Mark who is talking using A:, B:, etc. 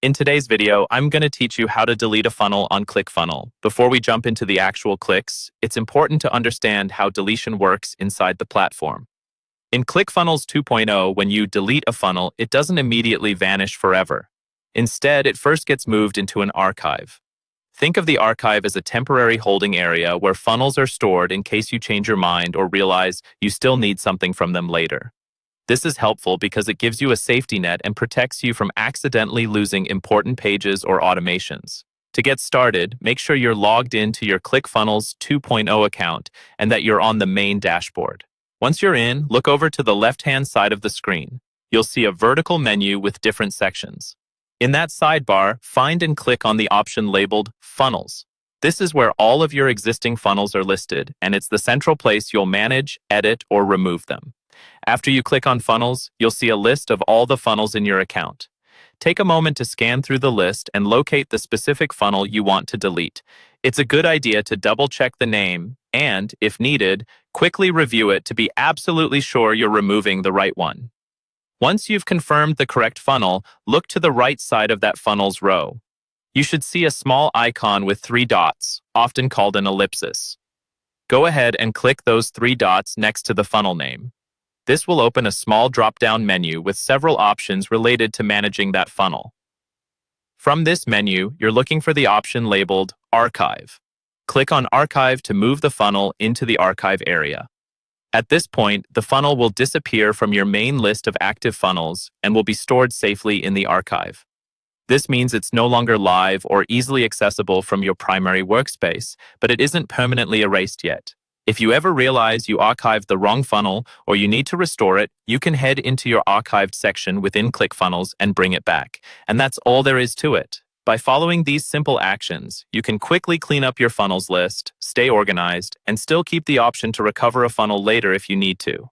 A: In today's video, I'm going to teach you how to delete a funnel on ClickFunnel. Before we jump into the actual clicks, it's important to understand how deletion works inside the platform. In ClickFunnels 2.0, when you delete a funnel, it doesn't immediately vanish forever. Instead, it first gets moved into an archive. Think of the archive as a temporary holding area where funnels are stored in case you change your mind or realize you still need something from them later. This is helpful because it gives you a safety net and protects you from accidentally losing important pages or automations. To get started, make sure you're logged into your ClickFunnels 2.0 account and that you're on the main dashboard. Once you're in, look over to the left-hand side of the screen. You'll see a vertical menu with different sections. In that sidebar, find and click on the option labeled Funnels. This is where all of your existing funnels are listed, and it's the central place you'll manage, edit, or remove them. After you click on Funnels, you'll see a list of all the funnels in your account. Take a moment to scan through the list and locate the specific funnel you want to delete. It's a good idea to double-check the name and, if needed, quickly review it to be absolutely sure you're removing the right one. Once you've confirmed the correct funnel, look to the right side of that funnel's row. You should see a small icon with 3 dots, often called an ellipsis. Go ahead and click those 3 dots next to the funnel name. This will open a small drop-down menu with several options related to managing that funnel. From this menu, you're looking for the option labeled Archive. Click on Archive to move the funnel into the archive area. At this point, the funnel will disappear from your main list of active funnels and will be stored safely in the archive. This means it's no longer live or easily accessible from your primary workspace, but it isn't permanently erased yet. If you ever realize you archived the wrong funnel or you need to restore it, you can head into your archived section within ClickFunnels and bring it back. And that's all there is to it. By following these simple actions, you can quickly clean up your funnels list, stay organized, and still keep the option to recover a funnel later if you need to.